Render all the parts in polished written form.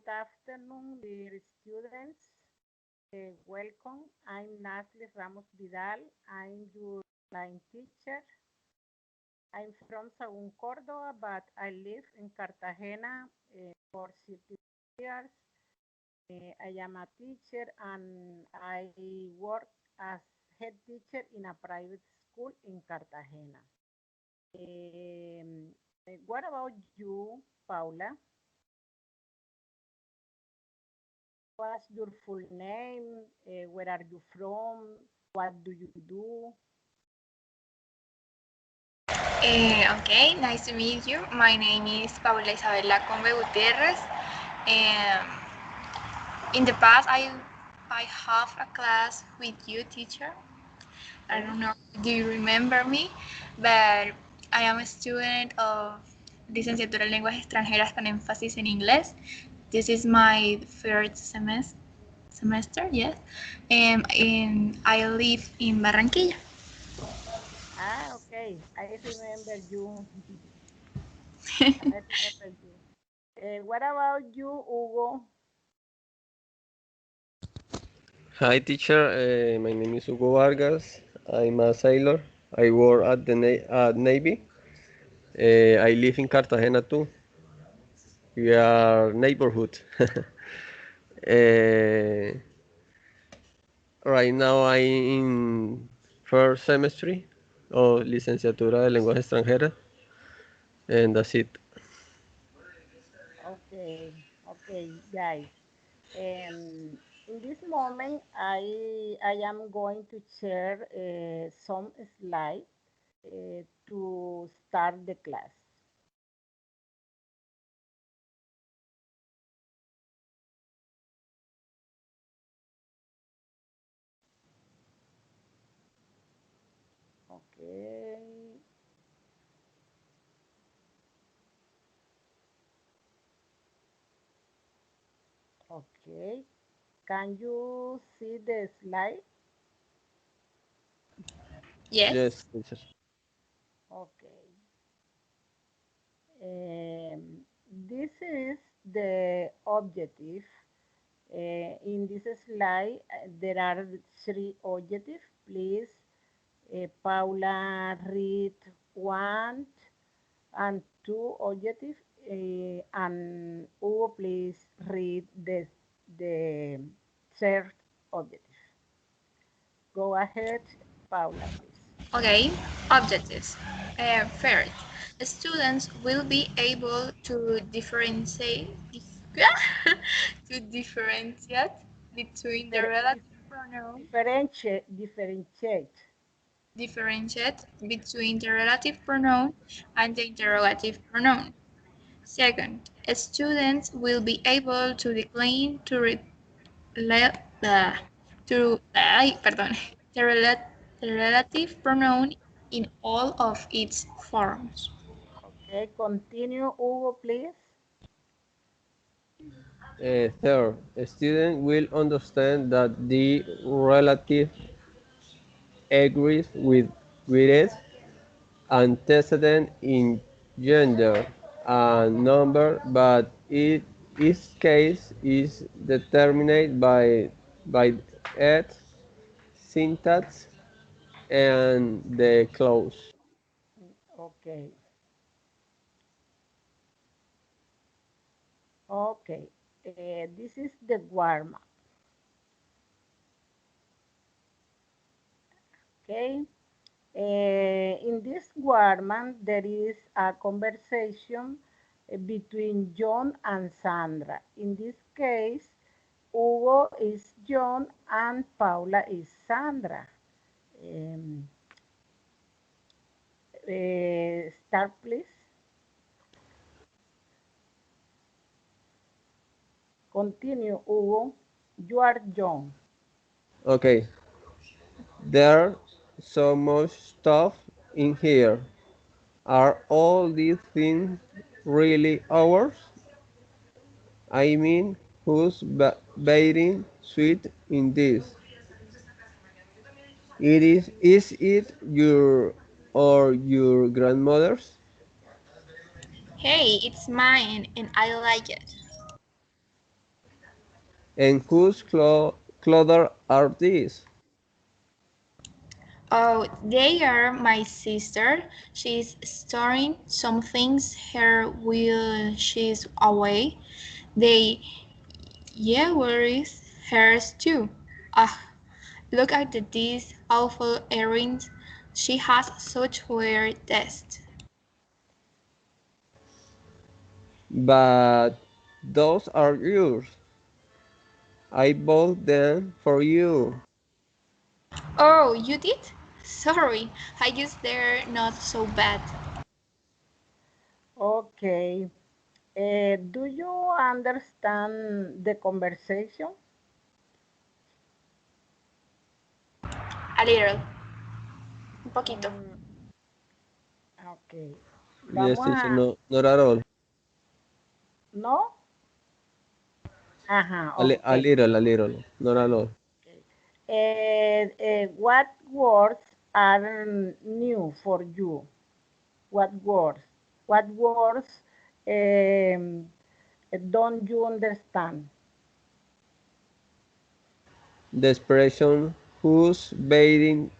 Good afternoon, dear students. Welcome. I'm Nasli Ramos Vidal. I'm your line teacher. I'm from Sagún, Córdoba, but I live in Cartagena for 30 years. I am a teacher and I work as head teacher in a private school in Cartagena. Um, what about you, Paula? What's your full name? Where are you from? What do you do? Okay, nice to meet you. My name is Paula Isabela Combe Gutierrez. Um, in the past, I have a class with you, teacher. I Okay. don't know, do you remember me? But I am a student of Licenciatura en Lenguas Extranjeras con énfasis en inglés. This is my third semester, yes. And I live in Barranquilla. Okay. I remember you. I remember you. What about you, Hugo? Hi teacher, my name is Hugo Vargas. I'm a sailor. I work at the Navy. I live in Cartagena too. We are neighborhood. uh, right now I'm in first semester of Licenciatura de Lenguas Extranjeras, and that's it. Okay, guys. In this moment, I am going to share some slides to start the class. Okay. Okay. Can you see the slide? Yes. Yes, teacher. Okay. This is the objective. In this slide, there are three objectives. Please, Paula, read one and two objectives, and Hugo, please read the third objective. Go ahead, Paula, please. Okay, objectives. First, students will be able to differentiate to differentiate between the Differ- relative dif- pronoun differentiate. differentiate between the relative pronoun and the interrogative pronoun. Second, students will be able to decline to pardon, the, the relative pronoun in all of its forms. Okay, continue, Hugo, please. Third, a student will understand that the relative agrees with it antecedent in gender and number, but each case is determined by its syntax and the clause. Okay, okay. This is the warm-up. Okay. In this warm-up, there is a conversation between John and Sandra. In this case, Hugo is John and Paula is Sandra. Um, Start, please. Continue, Hugo. You are John. Okay, there's so much stuff in here. Are all these things really ours? I mean, who's bathing sweet in this? Is it your or your grandmother's? Hey, it's mine and I like it. And whose clothes are these? Oh, they are my sister. She's storing some things here while she's away. They, yeah, where is hers too? Ah, look at these awful earrings. She has such weird taste. But those are yours. I bought them for you. Oh, you did? Sorry, I guess they're not so bad. Okay. Do you understand the conversation? A little, un poquito. Ok. Yes, Vamos teacher, a... no, not at all. ¿No? Ajá, A ok. little, a little, not at all. What words are new for you? What words? What words um, don't you understand? The expression who's bathing,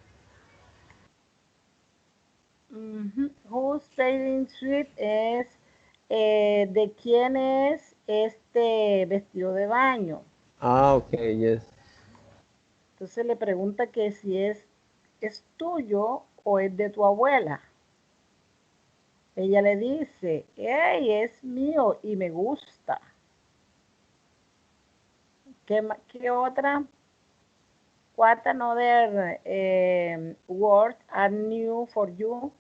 Ujú. Whose bathing suit es de quién es este vestido de baño. okay, yes. Entonces le pregunta que si es tuyo o es de tu abuela. Ella le dice, hey, es mío y me gusta. ¿Qué otra? What another words are new for you?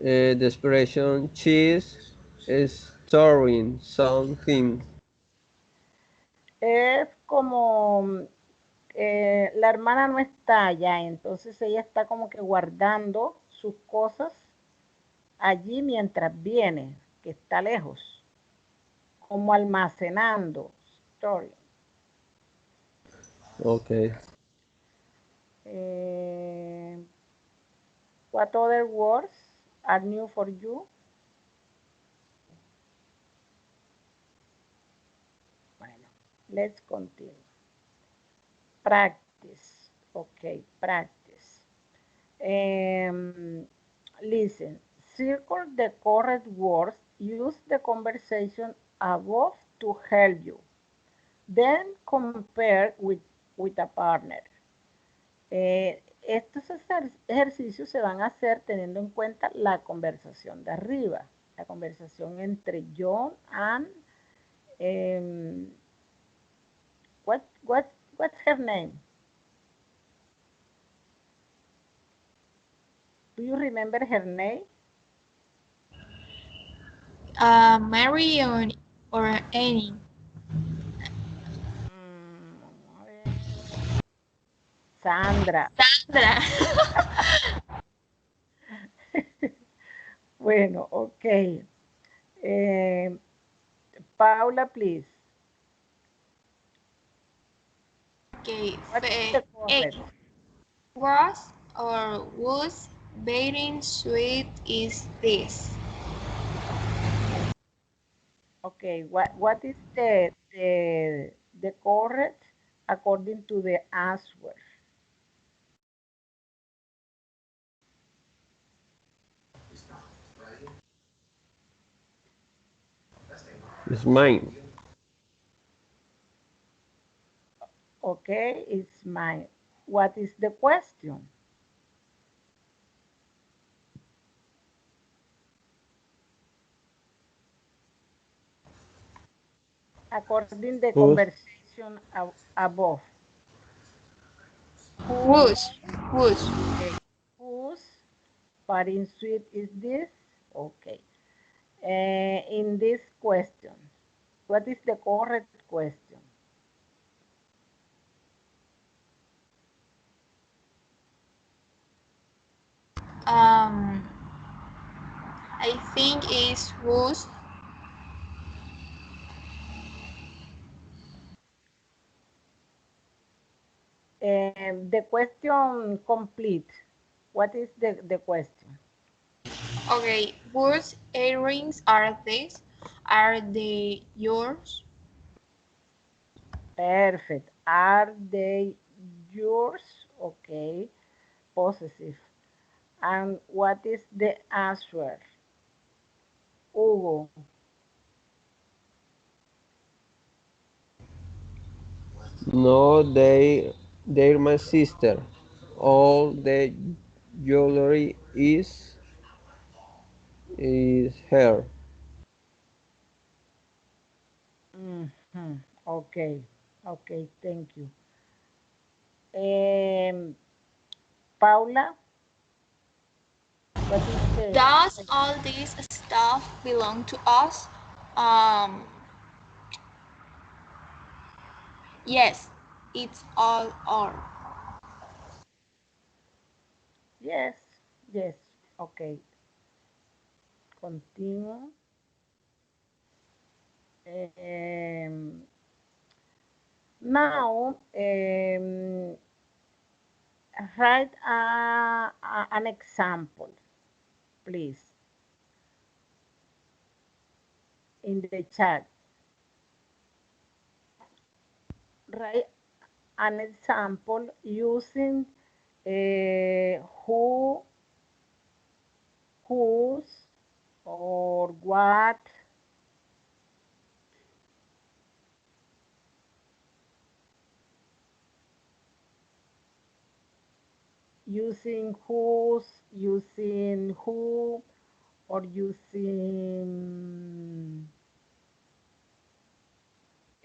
The expression she's storing something. Es como la hermana no está allá, entonces ella está como que guardando sus cosas allí mientras viene, que está lejos, como almacenando. Story. Okay. What other words are new for you? Bueno, let's continue. Practice. Okay, practice. Listen, circle the correct words, use the conversation above to help you. Then compare with a partner. Estos ejercicios se van a hacer teniendo en cuenta la conversación de arriba, la conversación entre John and what's her name? Do you remember her name? Mary or Annie. A ver. Sandra. Sandra. Bueno, ok. Paula, please. Okay, What is the A. correct? Was or whose bathing suit is this? Okay, what is the correct according to the answer? It's mine. Okay, it's mine. What is the question? According the Who's conversation above. Whose? Whose? Okay. Whose parent suite is this? Okay. In this question, what is the correct question? Um, I think is whose. The question complete. What is the question? Okay, whose earrings are these? Are they yours? Perfect. Are they yours? Okay. Possessive. And what is the answer? Hugo. No, they're my sister. All the jewelry is her. Mhm. Okay. Okay, thank you. Um, Paula, what is the Does all this stuff belong to us? Um, yes, it's all ours. yes, yes. Okay, continue. Um, now, write an example, please, in the chat. Write an example using who, whose, or what, using whose, using who, or using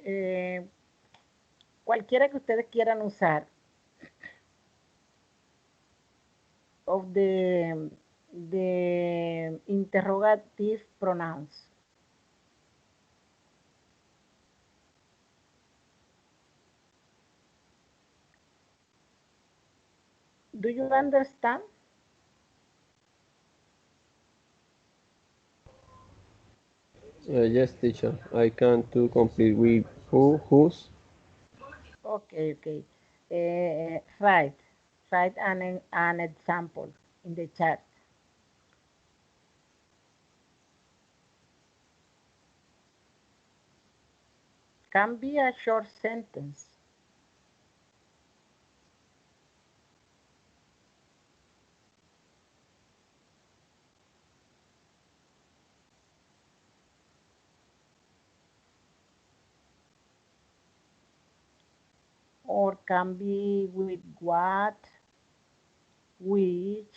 eh, cualquiera que ustedes quieran usar of the interrogative pronouns. Do you understand? Yes, teacher. I can to complete with whose. Okay, okay. Right. Write an example in the chat. Can be a short sentence or can be with what, which.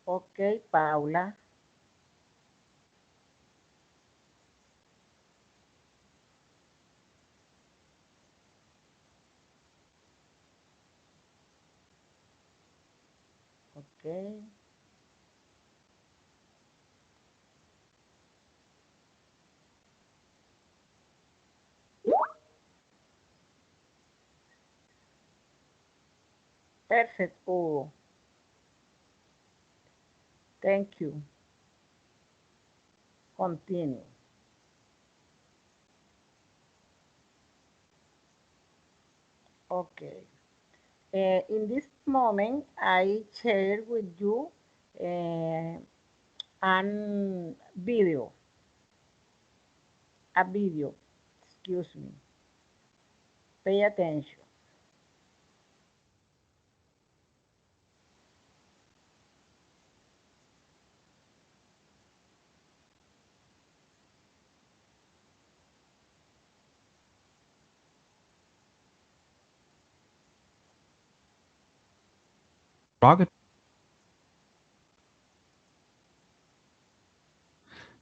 Okay, Paula. Okay. Perfect, Hugo. Thank you. Continue. Okay. In this moment, I share with you uh, an video, a video, excuse me. Pay attention.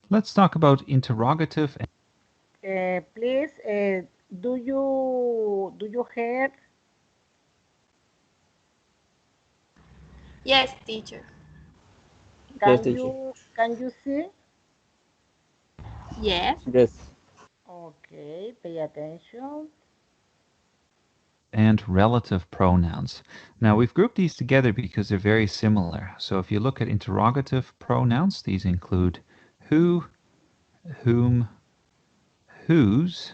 Let's talk about interrogative. Please, do you hear? Yes, teacher. Yes, Can teacher. you see? Yes. Yes. Okay, pay attention. and relative pronouns. Now, we've grouped these together because they're very similar. So if you look at interrogative pronouns, these include who, whom, whose,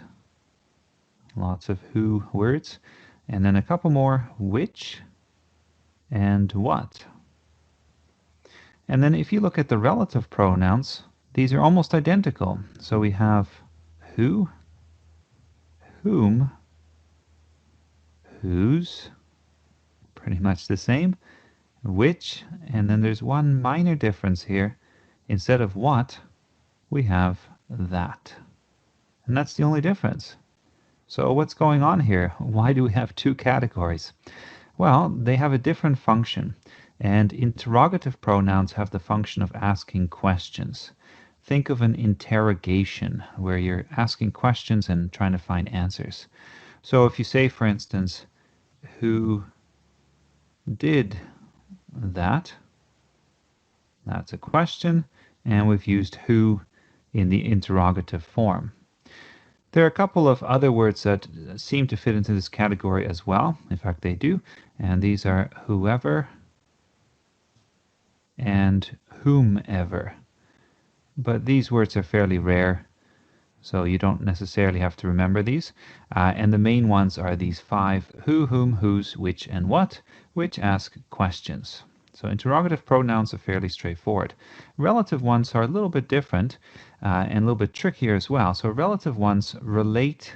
lots of who words, and then a couple more, which and what. And then if you look at the relative pronouns, these are almost identical. So we have who, whom, whose, pretty much the same, which, and then there's one minor difference here. Instead of what, we have that. And that's the only difference. So what's going on here? Why do we have two categories? Well, they have a different function. And interrogative pronouns have the function of asking questions. Think of an interrogation where you're asking questions and trying to find answers. So if you say, for instance, who did that? That's a question, and we've used who in the interrogative form. There are a couple of other words that seem to fit into this category as well. In fact, they do. And these are whoever and whomever. But these words are fairly rare, so you don't necessarily have to remember these. And the main ones are these five: who, whom, whose, which, and what, which ask questions. So interrogative pronouns are fairly straightforward. Relative ones are a little bit different and a little bit trickier as well. So relative ones relate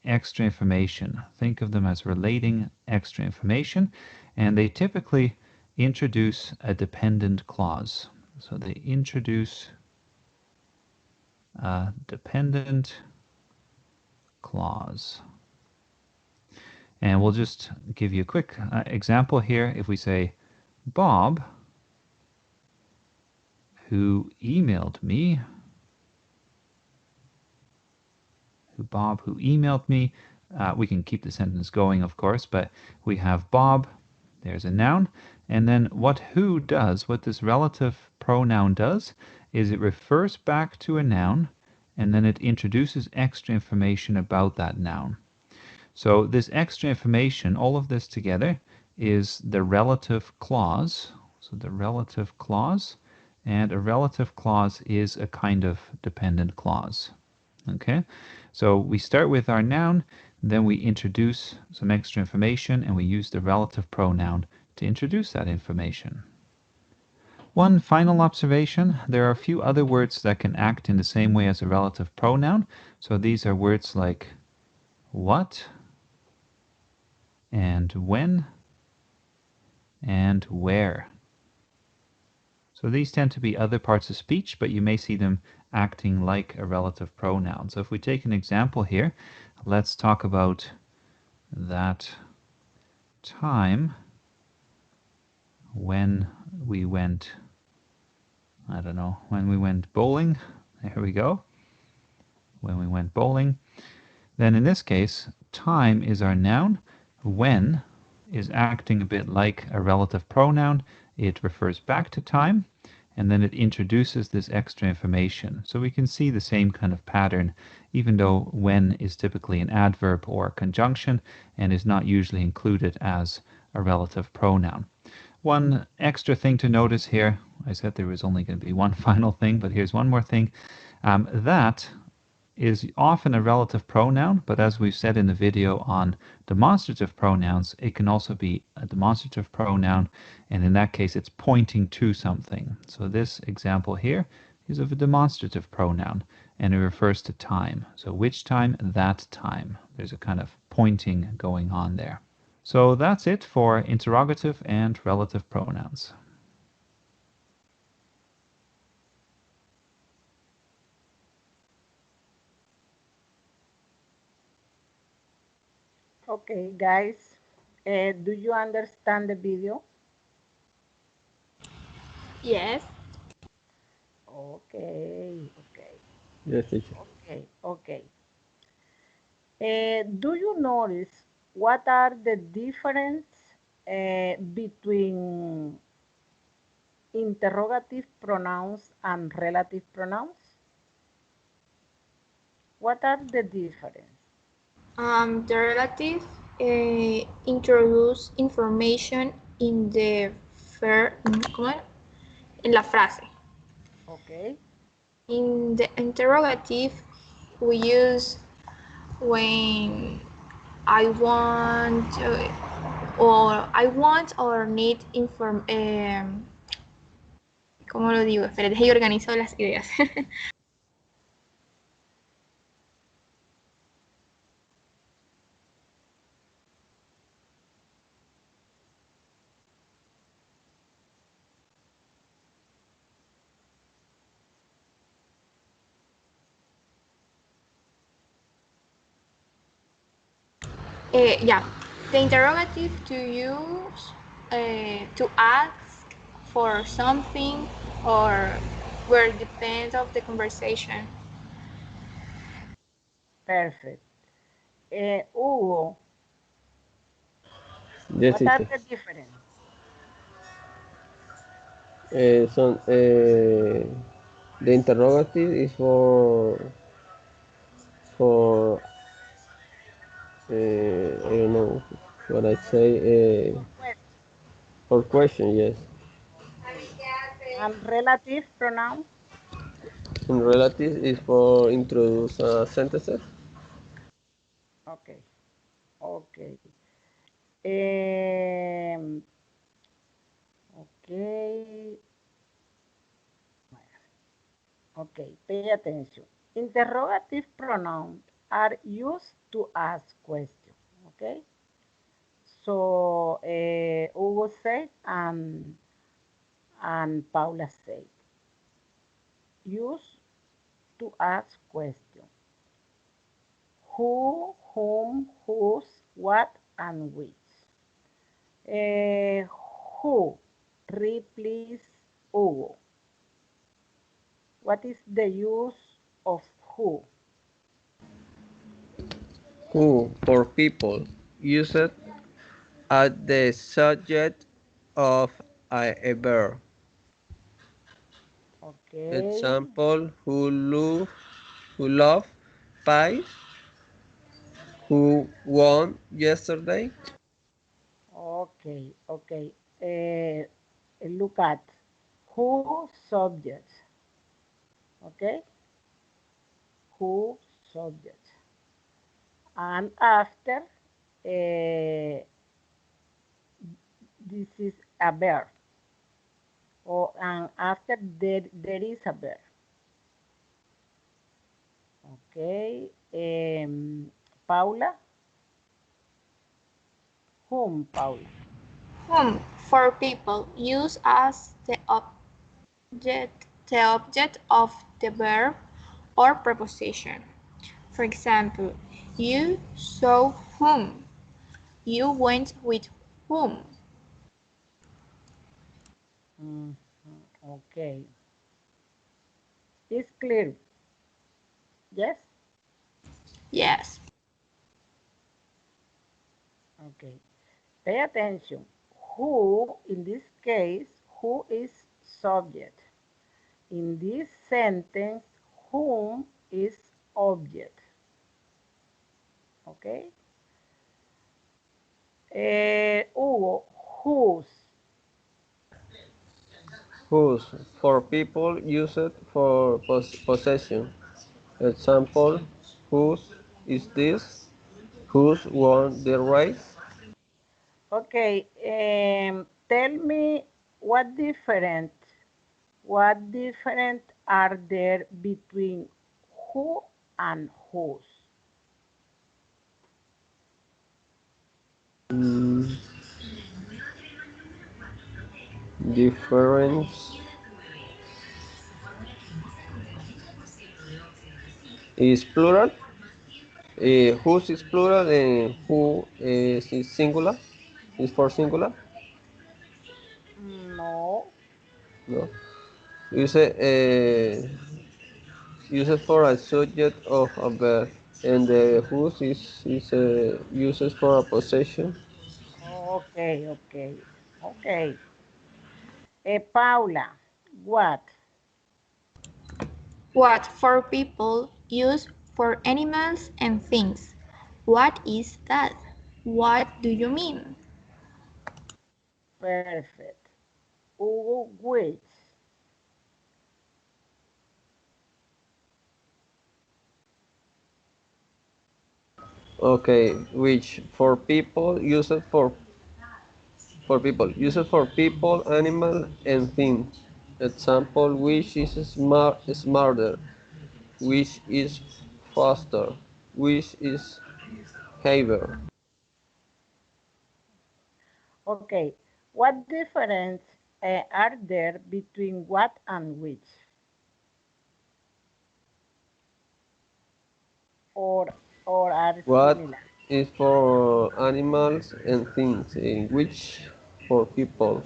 extra information. Think of them as relating extra information, and they typically introduce a dependent clause. So they introduce a dependent clause. And we'll just give you a quick example here. If we say, Bob, who emailed me, Bob, who emailed me, we can keep the sentence going, of course, but we have Bob, there's a noun, and then what who does, what this relative pronoun does, is it refers back to a noun, and then it introduces extra information about that noun. So this extra information, all of this together, is the relative clause. So the relative clause, and a relative clause is a kind of dependent clause. Okay, so we start with our noun, then we introduce some extra information, and we use the relative pronoun to introduce that information. One final observation: there are a few other words that can act in the same way as a relative pronoun. So these are words like what, and when, and where. So these tend to be other parts of speech, but you may see them acting like a relative pronoun. So if we take an example here, let's talk about that time when we went, I don't know, when we went bowling. There we go. When we went bowling. Then in this case, time is our noun. When is acting a bit like a relative pronoun. It refers back to time, and then it introduces this extra information. So we can see the same kind of pattern, even though when is typically an adverb or a conjunction and is not usually included as a relative pronoun. One extra thing to notice here, I said there was only going to be one final thing, but here's one more thing. That is often a relative pronoun, but as we've said in the video on demonstrative pronouns, it can also be a demonstrative pronoun, and in that case it's pointing to something. So this example here is of a demonstrative pronoun, and it refers to time. So which time? That time. There's a kind of pointing going on there. So that's it for interrogative and relative pronouns. Okay, guys, do you understand the video? Yes. Okay. Yes, teacher. Okay. Do you notice what are the difference between interrogative pronouns and relative pronouns? What are the difference? The relative introduce information in the en la frase. Okay. In the interrogative, we use when I want or need ¿cómo lo digo? Espérate, he organizado las ideas. Yeah, the interrogative to use to ask for something or where it depends of the conversation. Perfect. Hugo, Yes, what are teacher. the difference? The interrogative is for I don't know what I say Question. for question. Yes, Okay. And relative pronoun? in relative is for introduce sentences. Okay. Okay. Um, okay. Okay, pay attention. Interrogative pronouns are used to ask questions. Okay. So Hugo said and Paula said, use to ask questions. Who, whom, whose, what, and which. Uh, who? Replace Hugo. What is the use of who? Who for people use it as the subject of a verb. Okay. Example: who love pie? Who won yesterday? Okay. Okay. Look at who subject. Okay. Who subject. And after this is a verb. And after there is a verb. Okay. Paula. Whom, Paula? Whom for people use as the object of the verb or preposition. For example, you saw whom, you went with whom. Mhm. Okay. It's clear. Yes? Yes. Okay. Pay attention. Who, in this case, who is subject? In this sentence, whom is object. Okay? Hugo, whose? Whose for people use it for possession. Example: whose is this? Whose won the race? Okay, tell me what different are there between who and whose? Mm, difference is plural. Whose is plural and who is singular? Is for singular? No. No. Use it, use it for a subject of a verb, and the whose is uses for a possession. Okay, okay, okay. Paula, what? What for people use for animals and things. What is that? What do you mean? Perfect. Hugo, which? Okay, which for people, use it for people, use it for people, animal, and things. Example, which is smarter, which is faster, which is heavier. Okay. What difference are there between what and which? Or or are What similar? is for animals and things, which for people.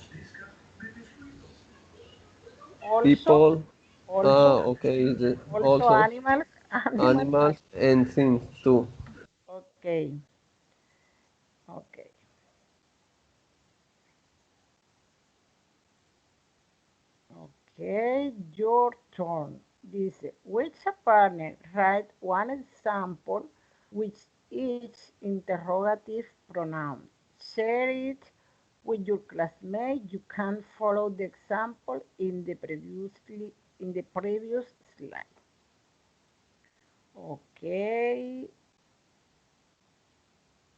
Also, People, also, okay, also also animals, animals. animals and things too. Okay. Okay. Okay, your turn. Dice, which partner write one example with each interrogative pronoun. Share it with your classmate. You can follow the example in the previous slide. Okay.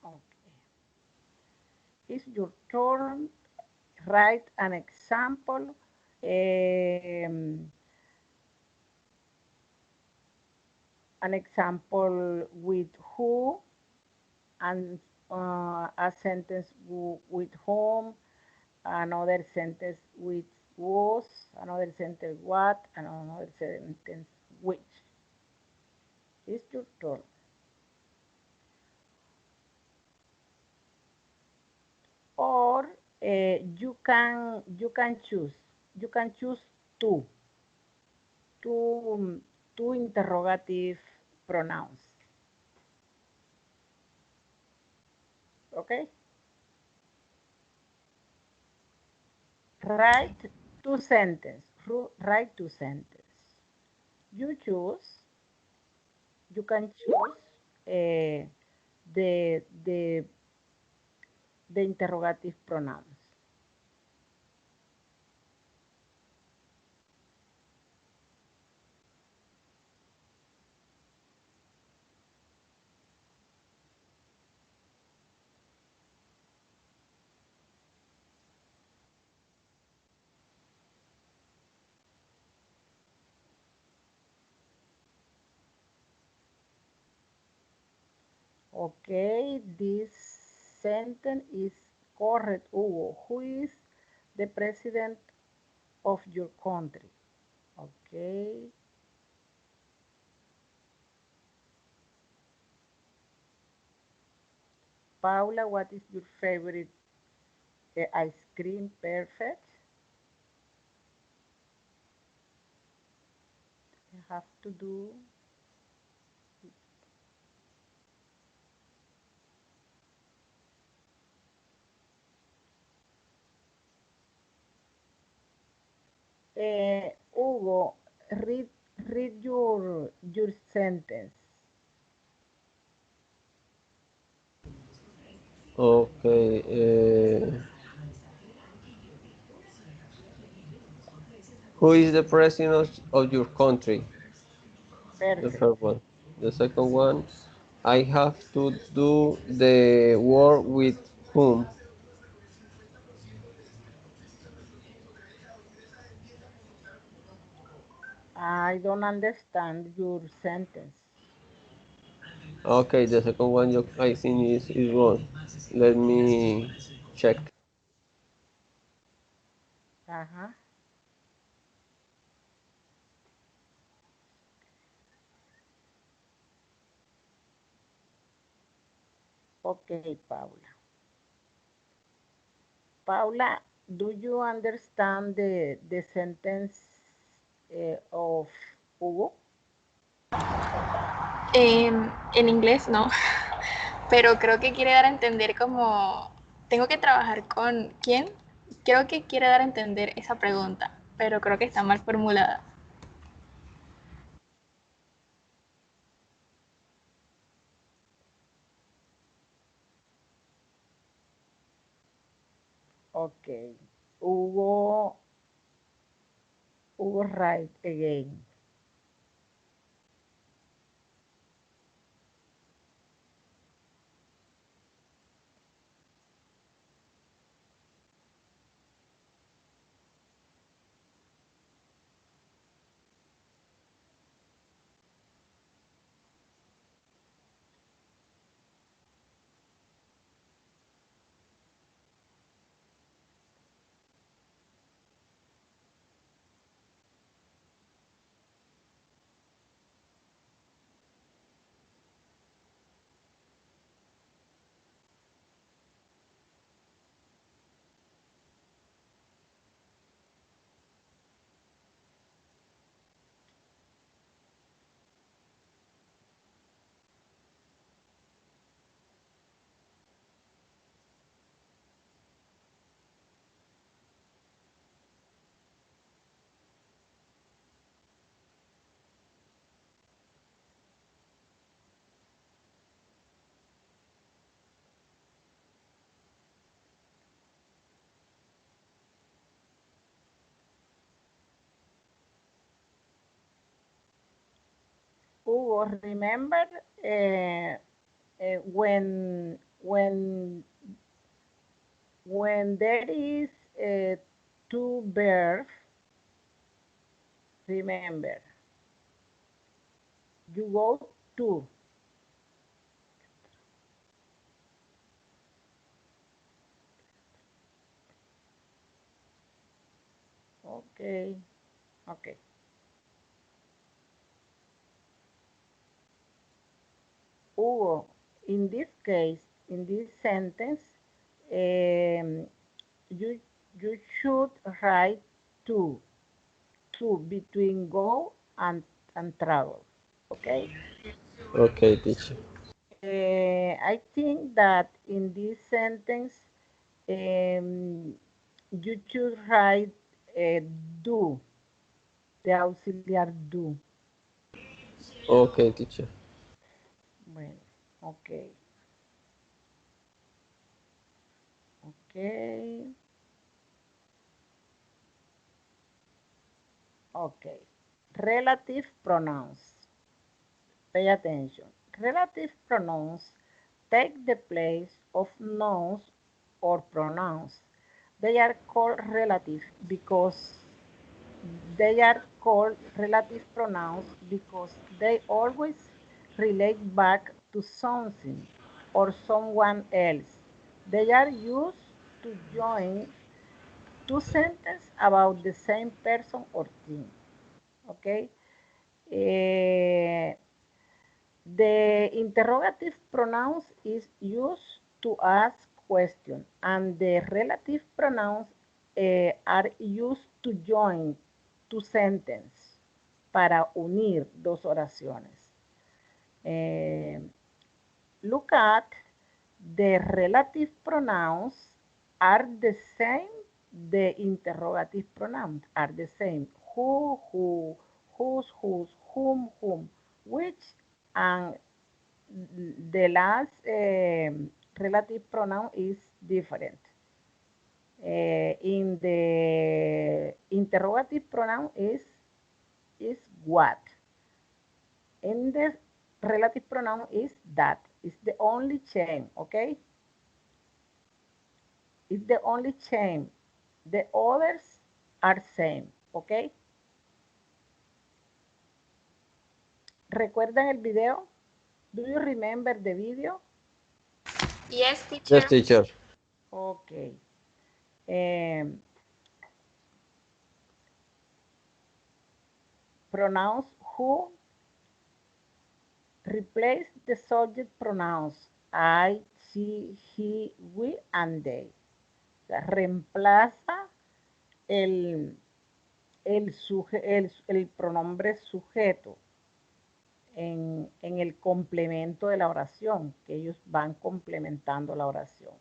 Okay. It's your turn. Write an example. Um, an example with who and a sentence with whom, another sentence with was, another sentence what, and another sentence which. It's your turn. Or you can choose two two two interrogative pronouns. Okay. Write two sentences. Write two sentences. You choose. You can choose the the the interrogative pronouns. Okay, this sentence is correct, Hugo. Who is the president of your country? Okay. Paula, what is your favorite ice cream? Perfect. You have to do. Hugo, read your sentence. Okay, who is the president of your country? The Perfect. first one. The second one, I have to do the work with whom? I don't understand your sentence. Okay, the second one I think is wrong. Let me check. Uh-huh. Okay, Paula. Paula, do you understand the sentence of Hugo? En inglés no, pero creo que quiere dar a entender como, tengo que trabajar con quién. Creo que quiere dar a entender esa pregunta, pero creo que está mal formulada. Okay. Hugo right again. Hugo, remember when there is two verbs, remember you go to. Okay, okay. Hugo, in this case, in this sentence, um, you you should write two between go and travel. Okay. Okay, teacher. I think that in this sentence, you should write do, the auxiliar do. Okay, teacher. Bueno, okay. Okay. Okay. Relative pronouns. Pay attention. Relative pronouns take the place of nouns or pronouns. They are called relative because they are called relative pronouns because they always relate back to something or someone else. They are used to join two sentences about the same person or thing. Okay? Uh, the interrogative pronouns is used to ask questions, and the relative pronouns are used to join two sentences para unir dos oraciones. Look at the relative pronouns are the same. The interrogative pronouns are the same. Who, whose, whom, which, and the last relative pronoun is different. In the interrogative pronoun is what. In the relative pronoun is that. It's the only change, okay? It's the only change. The others are same, okay? ¿Recuerdan el video? Do you remember the video? Yes, teacher. Yes, teacher. Okay. Pronouns who replace the subject pronouns I, she, he, we, and they. O sea, reemplaza el, el pronombre sujeto en el complemento de la oración, que ellos van complementando la oración.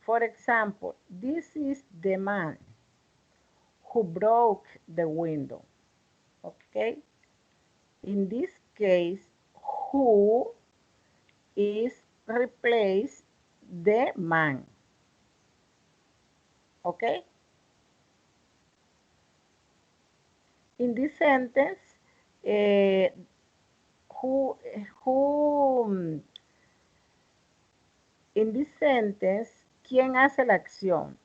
For example, this is the man who broke the window. Okay? In this case, who is replace the man. Okay? In this sentence, who in this sentence, ¿quién hace la acción?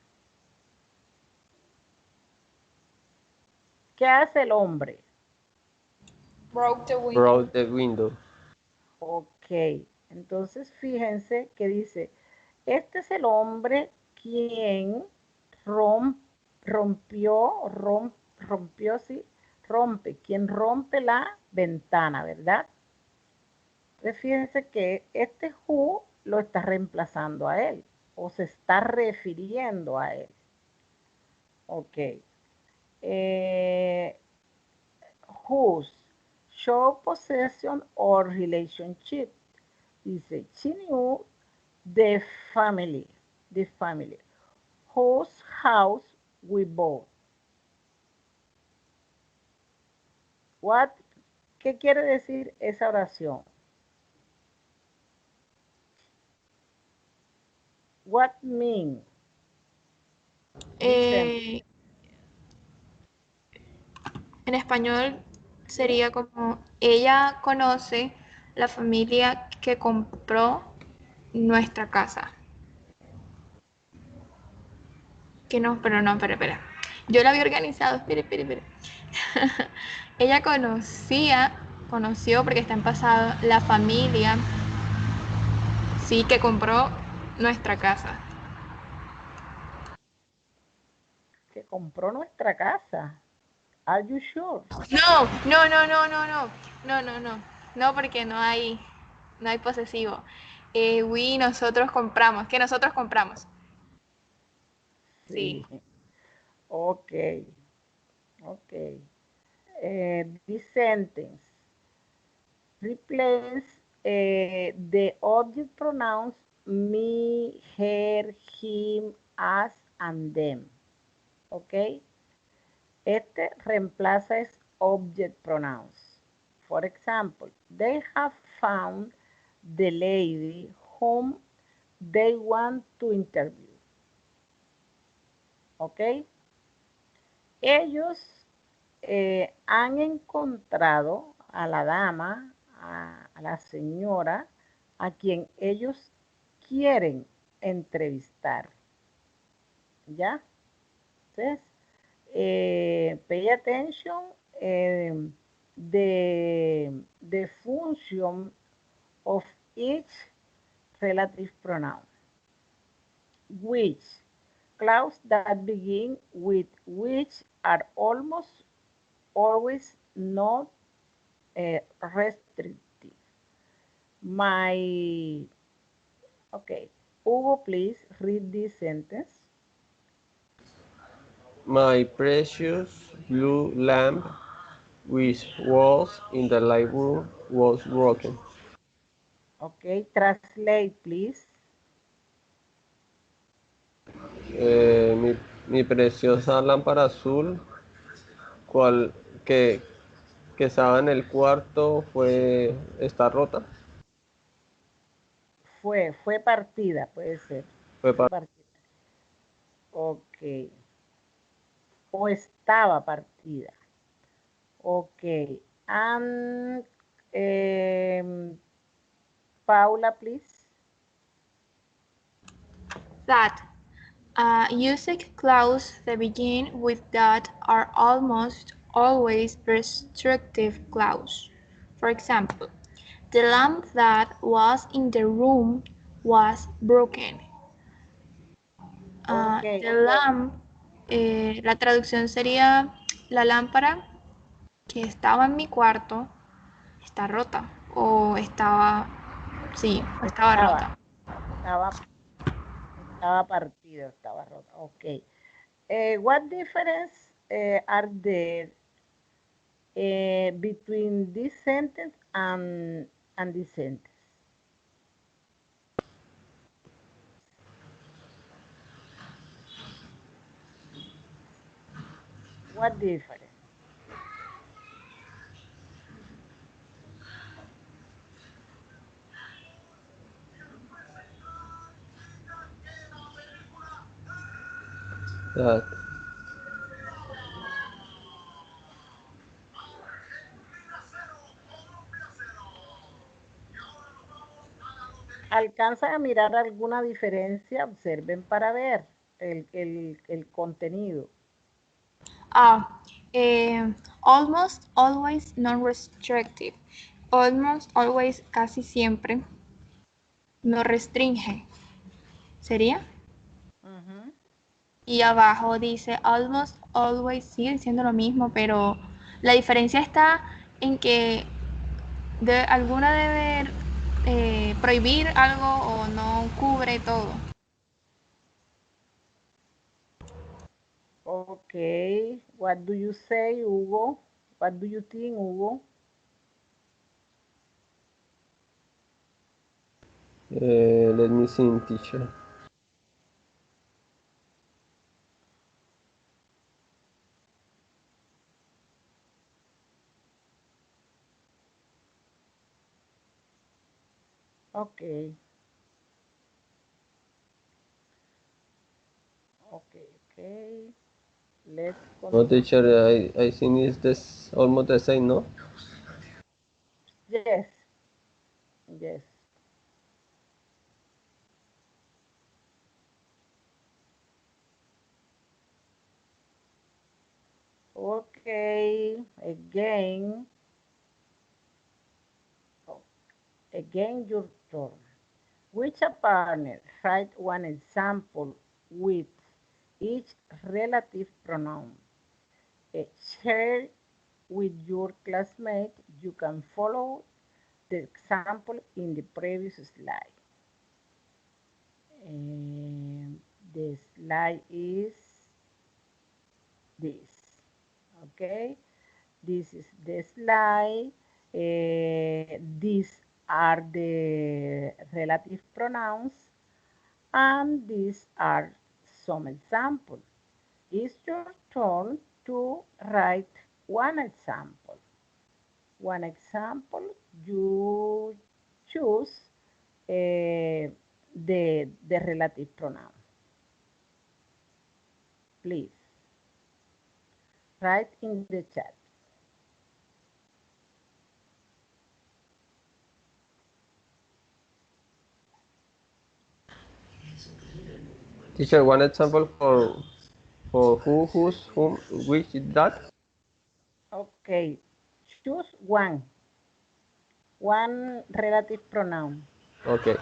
¿Qué hace el hombre? Broke the window. Broke the window. Ok, entonces fíjense que dice, este es el hombre quien quien rompe la ventana, ¿verdad? Entonces fíjense que este who lo está reemplazando a él o se está refiriendo a él. Ok. Whose show possession or relationship. Dice, she knew the family, whose house we bought. What, ¿qué quiere decir esa oración? What mean? En español sería como ella conoce la familia que compró nuestra casa. Que no, pero no, espera. Yo la había organizado, espere. Ella conoció porque está en pasado, la familia, sí, que compró nuestra casa. Que compró nuestra casa. Are you sure? No, porque no hay posesivo. Nosotros compramos, que nosotros compramos. Sí. Ok. This sentence. Replace the object pronouns me, her, him, us, and them. ¿Ok? Este reemplaza es object pronouns. For example, they have found the lady whom they want to interview. ¿Ok? Ellos han encontrado a la dama, a la señora, a quien ellos quieren entrevistar. ¿Ya? Entonces, pay attention the function of each relative pronoun. Which, clauses that begin with which are almost always not restrictive. Okay, Hugo, please read this sentence. My precious blue lamp, which was in the library, was broken. Okay, translate, please. Mi preciosa lámpara azul, que estaba en el cuarto, está rota. Fue partida, puede ser. Fue partida. Ok. O estaba partida. Ok. And Paula, please. That. Usage clauses that begin with that are almost always restrictive clauses. For example, the lamp that was in the room was broken. The lamp, la traducción sería la lámpara que estaba en mi cuarto está rota o estaba rota. Estaba partido, estaba rota. Ok. What difference are there between this sentence and this sentence? What difference? That. ¿Alcanzan a mirar alguna diferencia? Observen para ver el contenido. Almost always non-restrictive. Almost always, casi siempre. No restringe. ¿Sería? Ujú. Y abajo dice almost always, sigue diciendo lo mismo, pero la diferencia está en que alguna debe prohibir algo o no cubre todo. Okay. What do you say, Hugo? What do you think, Hugo? Let me see, teacher. Okay. Okay. Let's No, continue. teacher, I think it's this almost the same, no? Yes. Yes. Okay. Again, your turn. Which a partner write one example with each relative pronoun. Share with your classmate. You can follow the example in the previous slide. And the slide is this. Okay, this is the slide. These are the relative pronouns, and these are some examples. It's your turn to write one example. One example, you choose the relative pronoun. Please write in the chat. Teacher, one example for who, whose, whom, which, that? Okay, choose one relative pronoun. Okay.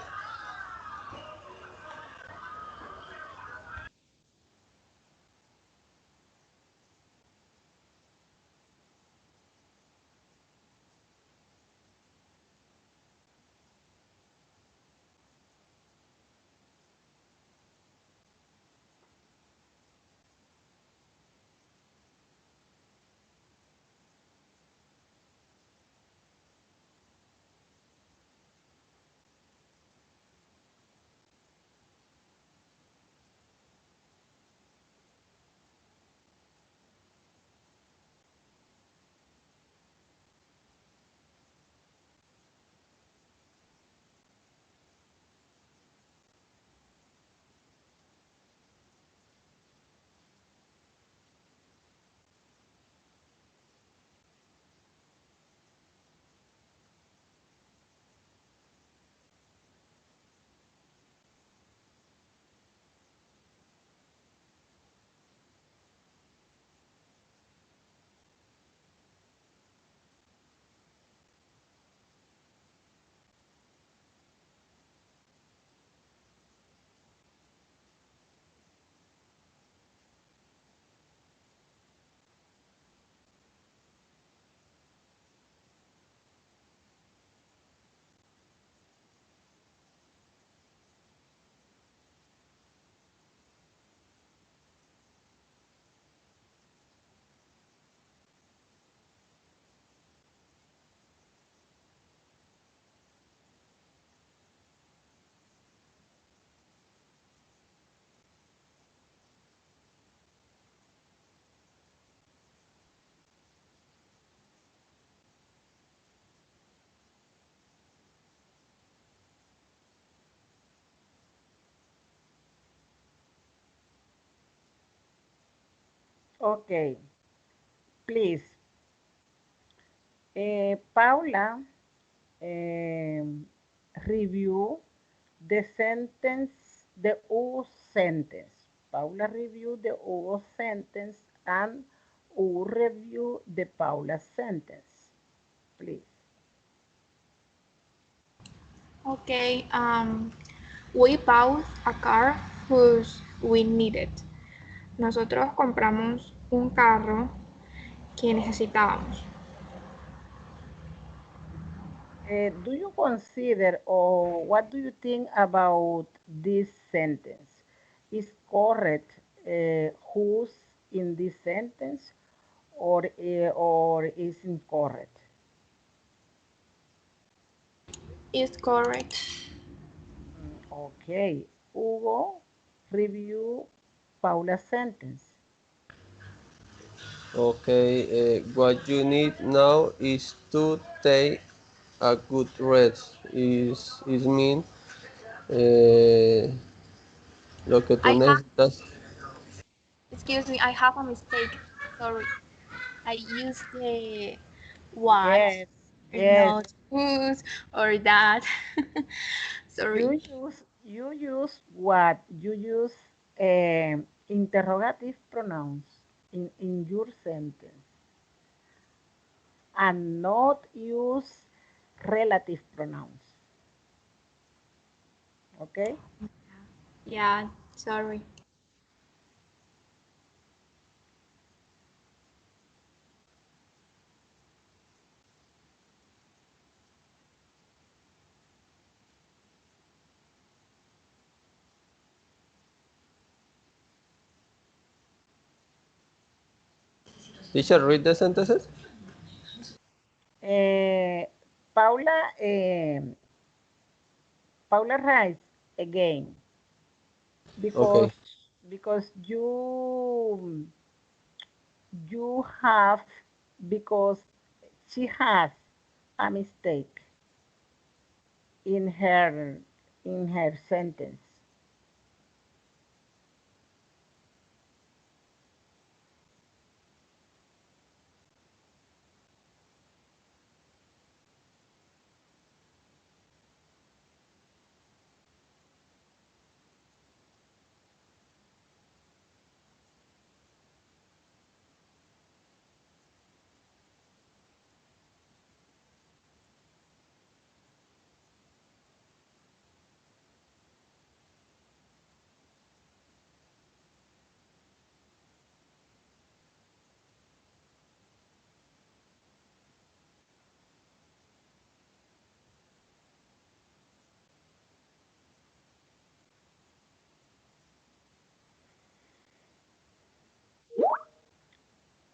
Okay, please. Paula, review the sentence, the U sentence. Paula review the U sentence and U review the Paula sentence, please. Okay, we bought a car whose we needed. Nosotros compramos un carro que necesitábamos. Do you consider or what do you think about this sentence? Is correct who's in this sentence or is incorrect? Is correct. Okay, Hugo, review Paula's sentence. Okay, what you need now is to take a good rest. Is mean lo que tú I have, necesitas. excuse me, I have a mistake. Sorry. I used the what, Yes, yes. not whose or that. Sorry. You use what? You use interrogative pronouns in your sentence and not use relative pronouns. Okay? Yeah, sorry. Teacher, read the sentences. Eh, Paula, Paula writes again Okay. because you have because she has a mistake in her sentence.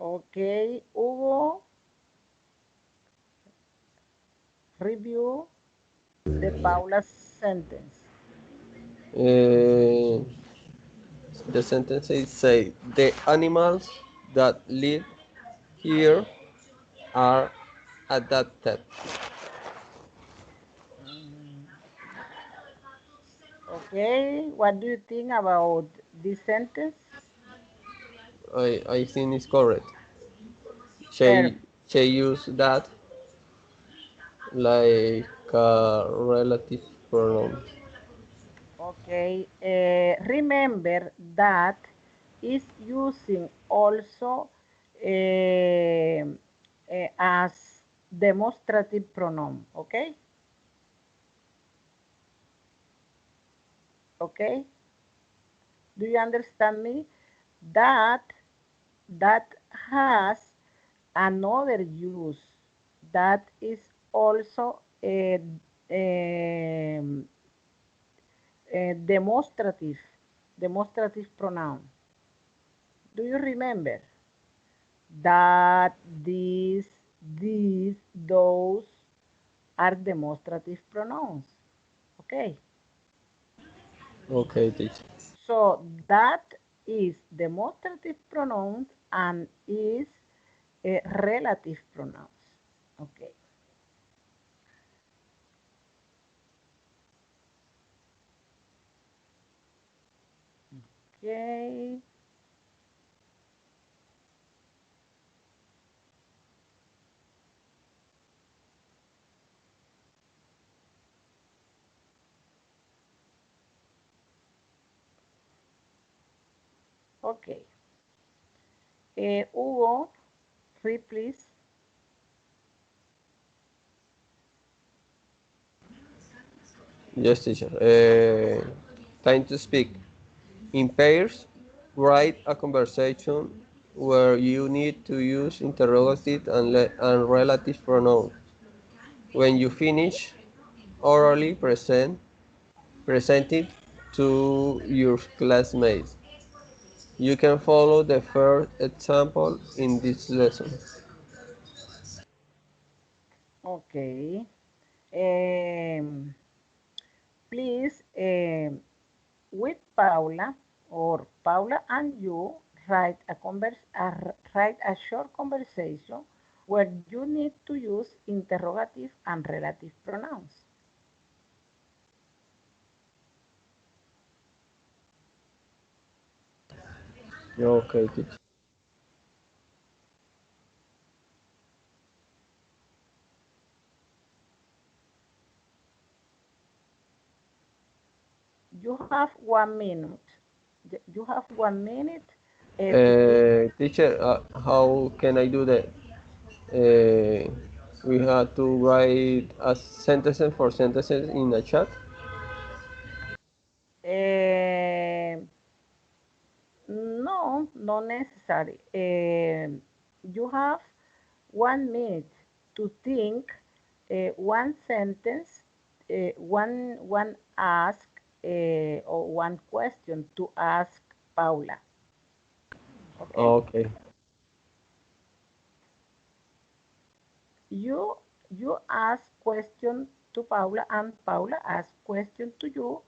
Okay, Hugo, review the Paula's sentence. Uh, the sentences say the animals that live here are adapted. Okay, what do you think about this sentence? I think it's correct. She Perfect. she used that like a relative pronoun. Okay, remember that is using also as demonstrative pronoun. Okay, okay. Do you understand me? That that has another use that is also a demonstrative pronoun. Do you remember that these, those are demonstrative pronouns? Okay, Okay, teacher. so that is demonstrative pronouns and is a relative pronouns. Okay. Okay. Okay. Hugo, read please. Yes, teacher. Time to speak. In pairs, write a conversation where you need to use interrogative and relative pronouns. When you finish, orally present it to your classmates. You can follow the first example in this lesson. Okay. Please, with Paula or Paula and you write a short conversation where you need to use interrogative and relative pronouns. Okay, teacher. You have 1 minute. You have 1 minute to think. Teacher, how can I do that? We have to write a sentences for sentences in a chat. No, not necessary. You have 1 minute to think one sentence, one ask or one question to ask Paula. Okay. Okay. You you ask question to Paula and Paula ask question to you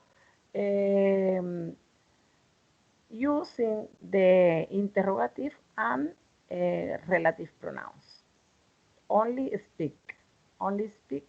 using the interrogative and relative pronouns. Only speak. Only speak.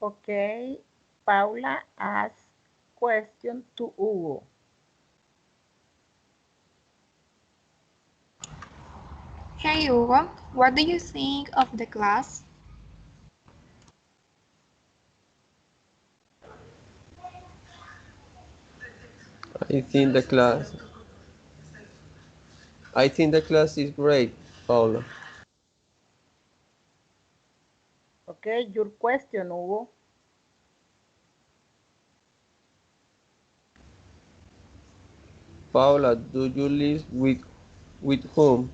Okay. Paula asks question to Hugo. Hey Hugo, what do you think of the class? I think the class. I think the class is great, Paula. Okay, your question, Hugo. Paula, do you live with whom?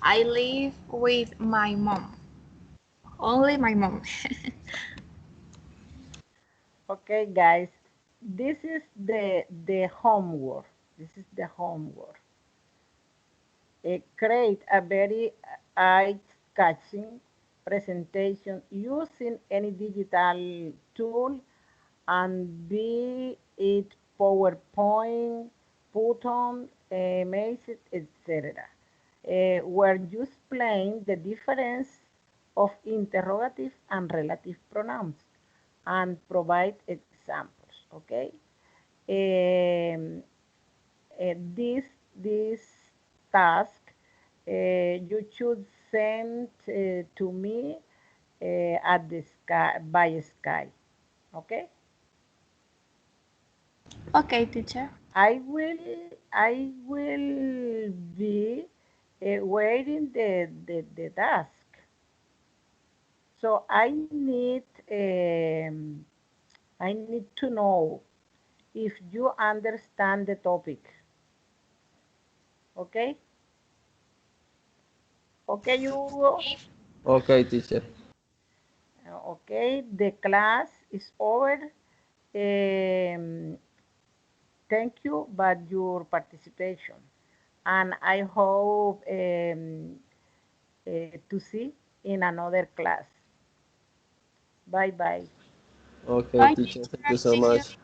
I live with my mom. Only my mom. Okay, guys, this is the homework. This is the homework. Create a very eye-catching presentation using any digital tool, and be it PowerPoint, Python, Message, etc., where you explain the difference of interrogative and relative pronouns and provide examples. Okay. Um, this task you should send to me at the sky by sky. Okay. Okay, teacher. I will be waiting the task. So I need to know if you understand the topic. Okay. Okay, you. Okay, teacher. Okay, the class is over. Thank you for your participation, and I hope to see in another class. Bye bye. Okay, Bye, teacher. teacher. Thank you so Thank you. much.